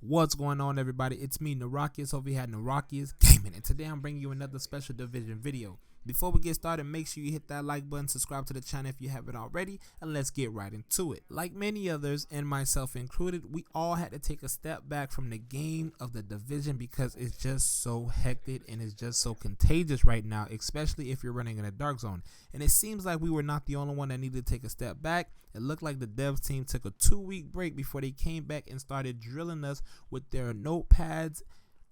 What's going on, everybody? It's me, Narakius, over here at Narakius Gaming, and today I'm bringing you another special division video. Before we get started, make sure you hit that like button, subscribe to the channel if you haven't already, and let's get right into it. Like many others, and myself included, we all had to take a step back from the game of the division because it's just so hectic and it's just so contagious right now, especially if you're running in a dark zone. And it seems like we were not the only one that needed to take a step back. It looked like the devs team took a 2-week break before they came back and started drilling us with their notepads,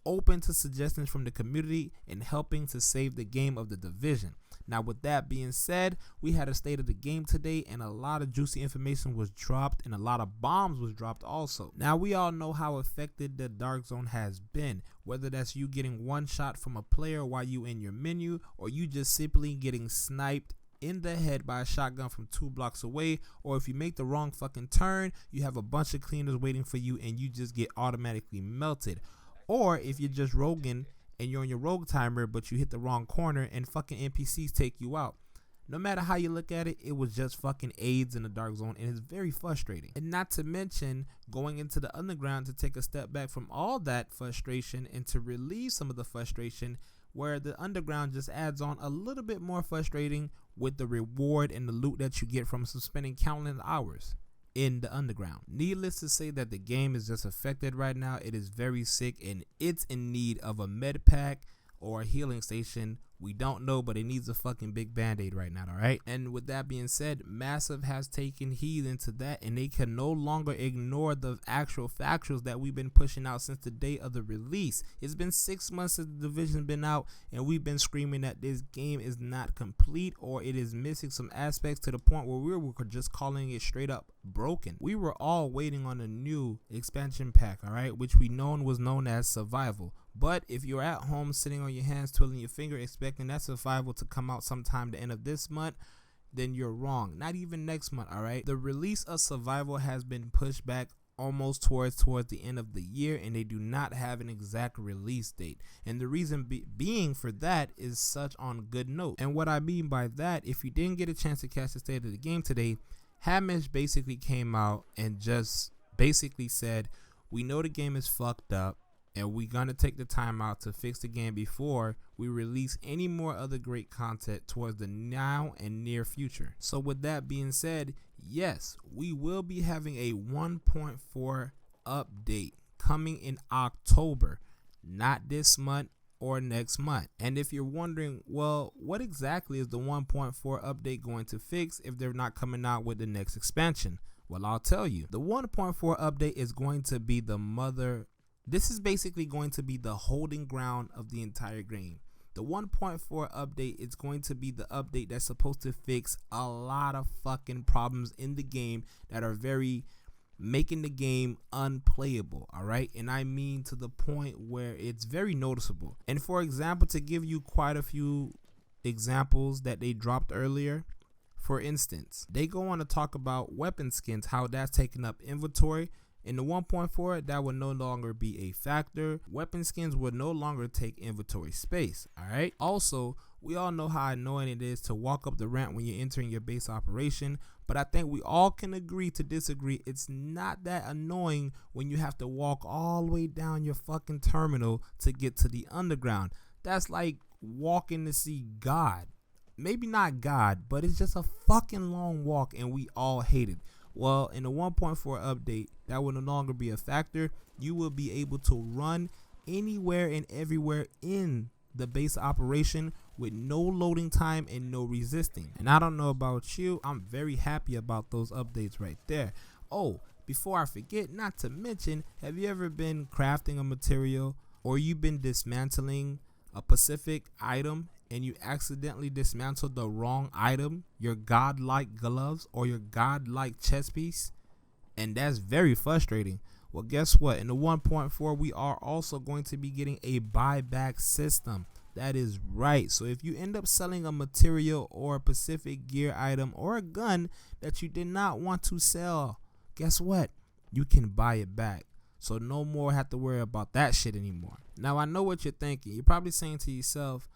open to suggestions from the community and helping to save the game of the division. Now, with that being said, we had a state of the game today, and a lot of juicy information was dropped and a lot of bombs was dropped also. Now, we all know how affected the dark zone has been, whether that's you getting one shot from a player while you in your menu, or you just simply getting sniped in the head by a shotgun from 2 blocks away, or if you make the wrong fucking turn, you have a bunch of cleaners waiting for you and you just get automatically melted. Or if you're just roguing and you're on your rogue timer but you hit the wrong corner and fucking NPCs take you out. No matter how you look at it, it was just fucking AIDS in the dark zone, and it's very frustrating. And not to mention going into the underground to take a step back from all that frustration and to relieve some of the frustration, where the underground just adds on a little bit more frustrating with the reward and the loot that you get from spending countless hours in the underground. Needless to say that the game is just affected right now. It is very sick and it's in need of a med pack or a healing station. We don't know, but it needs a fucking big band-aid right now, alright? And with that being said, Massive has taken heed into that, and they can no longer ignore the actual factuals that we've been pushing out since the day of the release. It's been 6 months since the division been out, and we've been screaming that this game is not complete, or it is missing some aspects, to the point where we were just calling it straight up broken. We were all waiting on a new expansion pack, alright, which was known as Survival. But if you're at home sitting on your hands twiddling your finger expecting that Survival to come out sometime the end of this month, then you're wrong. Not even next month, alright? The release of Survival has been pushed back almost towards the end of the year, and they do not have an exact release date. And the reason being for that is such on good note. And what I mean by that, if you didn't get a chance to catch the state of the game today, Hamish basically came out and just basically said, we know the game is fucked up, and we're going to take the time out to fix the game before we release any more other great content towards the now and near future. So with that being said, yes, we will be having a 1.4 update coming in October, not this month or next month. And if you're wondering, well, what exactly is the 1.4 update going to fix if they're not coming out with the next expansion? Well, I'll tell you. The 1.4 update is going to be this is basically going to be the holding ground of the entire game. The 1.4 update is going to be the update that's supposed to fix a lot of fucking problems in the game that are making the game unplayable, alright? And I mean to the point where it's very noticeable. And for example, to give you quite a few examples that they dropped earlier, for instance, they go on to talk about weapon skins, how that's taking up inventory. In the 1.4, that will no longer be a factor. Weapon skins will no longer take inventory space, alright? Also, we all know how annoying it is to walk up the ramp when you're entering your base operation, but I think we all can agree to disagree. It's not that annoying when you have to walk all the way down your fucking terminal to get to the underground. That's like walking to see God. Maybe not God, but it's just a fucking long walk, and we all hate it. Well, in the 1.4 update, that will no longer be a factor. You will be able to run anywhere and everywhere in the base operation with no loading time and no resisting. And I don't know about you, I'm very happy about those updates right there. Oh, before I forget, not to mention, have you ever been crafting a material, or you've been dismantling a specific item and you accidentally dismantled the wrong item, your godlike gloves or your godlike chest piece? And that's very frustrating. Well, guess what? In the 1.4, we are also going to be getting a buyback system. That is right. So if you end up selling a material or a specific gear item or a gun that you did not want to sell, guess what? You can buy it back. So no more have to worry about that shit anymore. Now, I know what you're thinking. You're probably saying to yourself,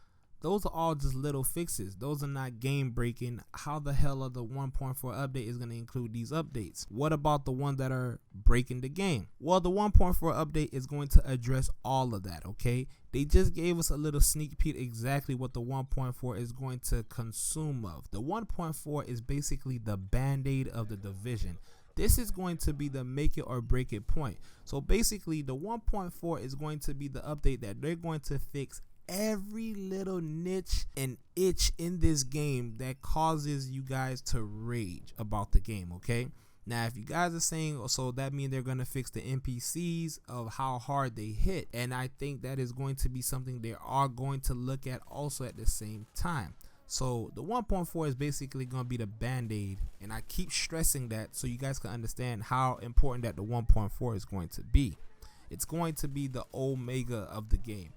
those are all just little fixes. Those are not game breaking. How the hell are the 1.4 update is going to include these updates? What about the ones that are breaking the game? Well, the 1.4 update is going to address all of that, okay? They just gave us a little sneak peek exactly what the 1.4 is going to consume of. The 1.4 is basically the band-aid of the Division. This is going to be the make it or break it point. So basically, the 1.4 is going to be the update that they're going to fix every little niche and itch in this game that causes you guys to rage about the game, okay? Now, if you guys are saying, so that means they're going to fix the NPCs of how hard they hit, and I think that is going to be something they are going to look at also at the same time. So the 1.4 is basically going to be the band-aid, and I keep stressing that so you guys can understand how important that the 1.4 is going to be. It's going to be the omega of the game.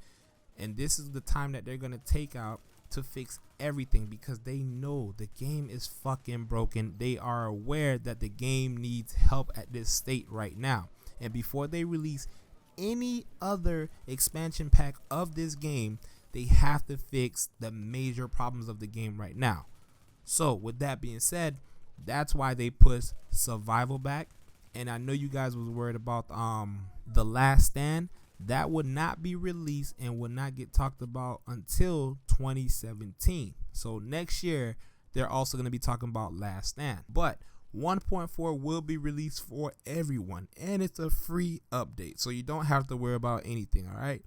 And this is the time that they're going to take out to fix everything because they know the game is fucking broken. They are aware that the game needs help at this state right now. And before they release any other expansion pack of this game, they have to fix the major problems of the game right now. So with that being said, that's why they push survival back. And I know you guys was worried about The Last Stand. That would not be released and would not get talked about until 2017. So next year, they're also going to be talking about Last Stand. But 1.4 will be released for everyone, and it's a free update. So you don't have to worry about anything, all right?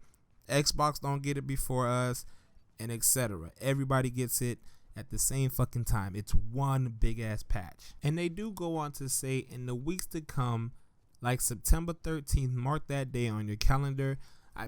Xbox don't get it before us, and etc. Everybody gets it at the same fucking time. It's one big-ass patch. And they do go on to say in the weeks to come, like September 13th, mark that day on your calendar. I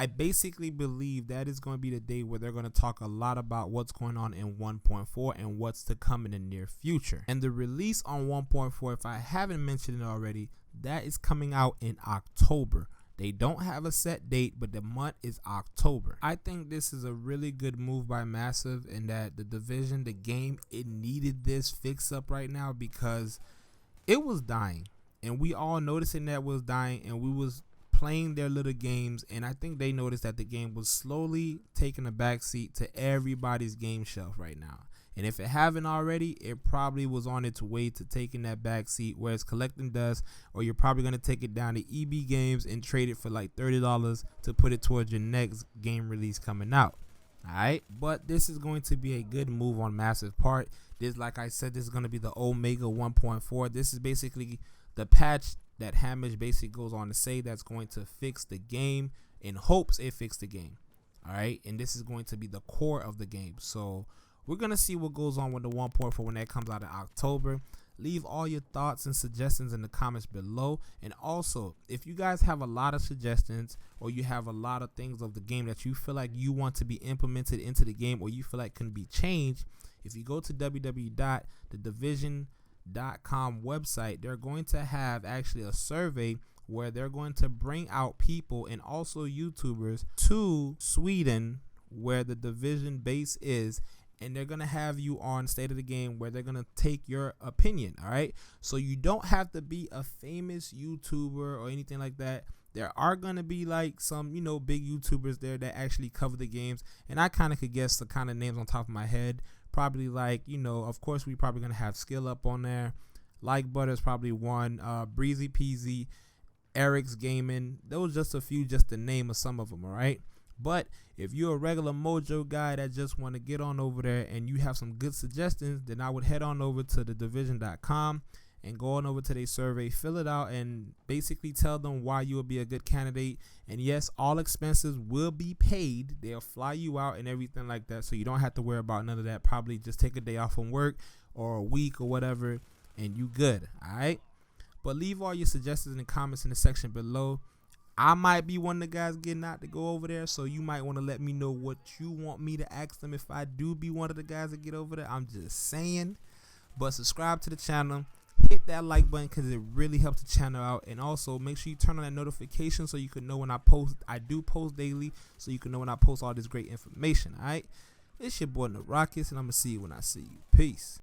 basically believe that is going to be the day where they're going to talk a lot about what's going on in 1.4 and what's to come in the near future. And the release on 1.4, if I haven't mentioned it already, that is coming out in October. They don't have a set date, but the month is October. I think this is a really good move by Massive in that the Division, the game, it needed this fix up right now because it was dying. And we all noticing that was dying, and we was playing their little games, and I think they noticed that the game was slowly taking a backseat to everybody's game shelf right now. And if it haven't already, it probably was on its way to taking that backseat where it's collecting dust, or you're probably going to take it down to EB Games and trade it for like $30 to put it towards your next game release coming out. Alright, but this is going to be a good move on Massive part. This, like I said, this is going to be the Omega 1.4. This is basically the patch that Hamish basically goes on to say that's going to fix the game in hopes it fixed the game. Alright, and this is going to be the core of the game. So we're going to see what goes on with the 1.4 when that comes out in October. Leave all your thoughts and suggestions in the comments below. And also, if you guys have a lot of suggestions or you have a lot of things of the game that you feel like you want to be implemented into the game or you feel like can be changed, if you go to www.thedivision.com website, they're going to have actually a survey where they're going to bring out people and also YouTubers to Sweden where the Division base is, and they're going to have you on State of the Game where they're going to take your opinion. All right, so you don't have to be a famous YouTuber or anything like that. There are going to be like some, big YouTubers there that actually cover the games, and I kind of could guess the kind of names on top of my head. Probably like, of course, we probably going to have Skill Up on there. Like Butter's probably one. Breezy Peasy, Eric's Gaming. Those just a few, just the name of some of them, all right? But if you're a regular Mojo guy that just want to get on over there and you have some good suggestions, then I would head on over to thedivision.com and go on over to their survey, fill it out, and basically tell them why you will be a good candidate. And yes, all expenses will be paid. They'll fly you out and everything like that, so you don't have to worry about none of that. Probably just take a day off from work or a week or whatever, and you good, all right? But leave all your suggestions in the comments in the section below. I might be one of the guys getting out to go over there, so you might want to let me know what you want me to ask them if I do be one of the guys that get over there. I'm just saying. But subscribe to the channel. Hit that like button because it really helps the channel out. And also make sure you turn on that notification so you can know when I post. I do post daily, so you can know when I post all this great information. All right, it's your boy Narakis, and I'm going to see you when I see you. Peace.